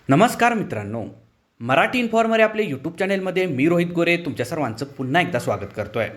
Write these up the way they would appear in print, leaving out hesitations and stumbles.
नमस्कार मित्रांनो, मराठी इन्फॉर्मर आपले यूट्यूब चॅनेलमध्ये मी रोहित गोरे तुमच्या सर्वांचं पुन्हा एकदा स्वागत करतो आहे.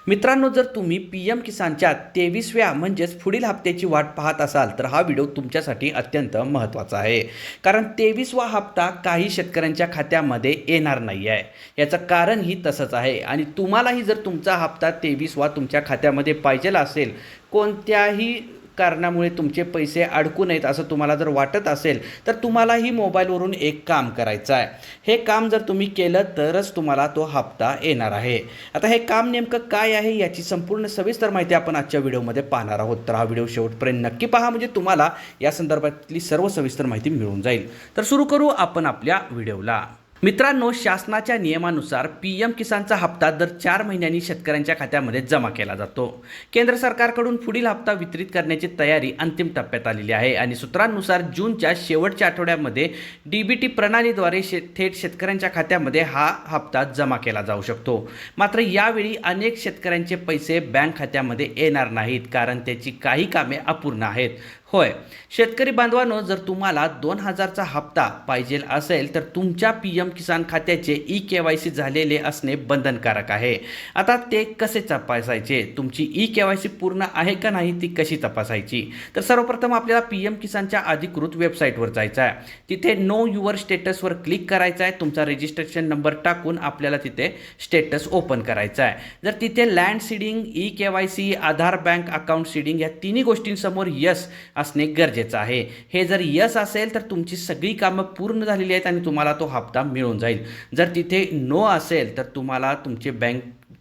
मित्रांनो, जर तुम्ही PM किसानच्या 23व्या म्हणजेच पुढील हप्त्याची वाट पाहत असाल तर हा व्हिडिओ तुमच्यासाठी अत्यंत महत्त्वाचा आहे. कारण 23वा हप्ता काही शेतकऱ्यांच्या खात्यामध्ये येणार नाही आहे. याचं कारणही तसंच आहे आणि तुम्हालाही जर तुमचा हप्ता 23वा तुमच्या खात्यामध्ये पाहिजेला असेल, कोणत्याही कारणामुळे तुमचे पैसे अडकू नयेत असं तुम्हाला जर वाटत असेल तर तुम्हालाही मोबाईलवरून एक काम करायचं आहे. हे काम जर तुम्ही केलं तरच तुम्हाला तो हप्ता येणार आहे. आता हे काम नेमकं काय आहे याची संपूर्ण सविस्तर माहिती आपण आजच्या व्हिडिओमध्ये पाहणार आहोत. तर हा व्हिडिओ शेवटपर्यंत नक्की पहा, म्हणजे तुम्हाला या संदर्भातली सर्व सविस्तर माहिती मिळून जाईल. तर सुरू करू आपण आपल्या व्हिडिओला. मित्रांनो, शासनाच्या नियमानुसार PM किसानचा हप्ता दर 4 महिन्यांनी शेतकऱ्यांच्या खात्यामध्ये जमा केला जातो. केंद्र सरकारकडून पुढील हप्ता वितरित करण्याची तयारी अंतिम टप्प्यात आलेली आहे आणि सूत्रांनुसार जूनच्या शेवटच्या आठवड्यामध्ये DBT प्रणालीद्वारे थेट शेतकऱ्यांच्या खात्यामध्ये हा हप्ता जमा केला जाऊ शकतो. मात्र यावेळी अनेक शेतकऱ्यांचे पैसे बँक खात्यामध्ये येणार नाहीत, कारण त्याची काही कामे अपूर्ण आहेत. होय, शेतकरी बांधवांनो, जर तुम्हाला 2000चा हप्ता पाहिजे असेल तर तुमच्या PM किसान खात्याचे eKYC झालेले असणे बंधनकारक आहे. आता ते कसे तपासायचे, तुमची eKYC पूर्ण आहे का नाही ती कशी तपासायची? तर सर्वप्रथम आपल्याला PM किसानच्या अधिकृत वेबसाईटवर जायचं आहे. तिथे नो युअर स्टेटसवर क्लिक करायचं आहे. तुमचा रजिस्ट्रेशन नंबर टाकून आपल्याला तिथे स्टेटस ओपन करायचा आहे. जर तिथे लँड सीडिंग, eKYC, आधार बँक अकाउंट सीडिंग या तिन्ही गोष्टींसमोर यस असणे गरजेचं आहे. हे जर यस असेल तर तुमची सगळी कामं पूर्ण झालेली आहेत आणि तुम्हाला तो हप्ता मिळून जाईल. जर तिथे नो असेल तर तुम्हाला तुमचे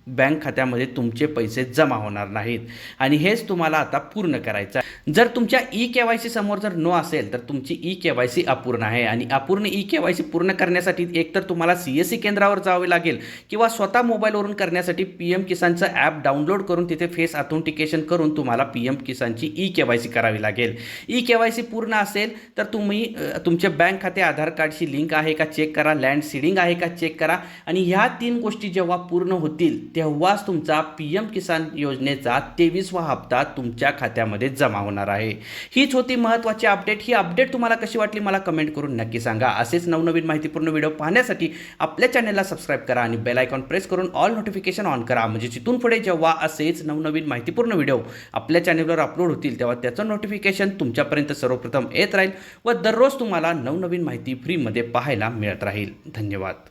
बँक खात्यामध्ये तुमचे पैसे जमा होणार नाहीत आणि हेच तुम्हाला आता पूर्ण करायचं आहे. जर तुमच्या eKYC समोर जर नो असेल तर तुमची eKYC अपूर्ण आहे आणि अपूर्ण eKYC पूर्ण करण्यासाठी एकतर तुम्हाला CSC केंद्रावर जावे लागेल किंवा स्वतः मोबाईलवरून करण्यासाठी PM किसानचं ॲप डाउनलोड करून तिथे फेस ऑथेंटिकेशन करून तुम्हाला PM किसानची eKYC करावी लागेल. eKYC पूर्ण असेल तर तुम्ही तुमचे बँक खाते आधार कार्डशी लिंक आहे का चेक करा, लँड सीडिंग आहे का चेक करा आणि ह्या 3 गोष्टी जेव्हा पूर्ण होतील तेव्हाच तुमचा PM किसान योजनेचा 23वा हप्ता तुमच्या खात्यामध्ये जमा होणार आहे. हीच होती महत्त्वाची अपडेट. ही अपडेट तुम्हाला कशी वाटली मला कमेंट करून नक्की सांगा. असेच नवनवीन माहितीपूर्ण व्हिडिओ पाहण्यासाठी आपल्या चॅनलला सबस्क्राईब करा आणि बेल आयकॉन प्रेस करून ऑल नोटिफिकेशन ऑन करा, म्हणजे तिथून पुढे जेव्हा असेच नवनवीन माहितीपूर्ण व्हिडिओ आपल्या चॅनलवर अपलोड होतील तेव्हा त्याचं नोटिफिकेशन तुमच्यापर्यंत सर्वप्रथम येत राहील व दररोज तुम्हाला नवनवीन माहिती फ्रीमध्ये पाहायला मिळत राहील. धन्यवाद.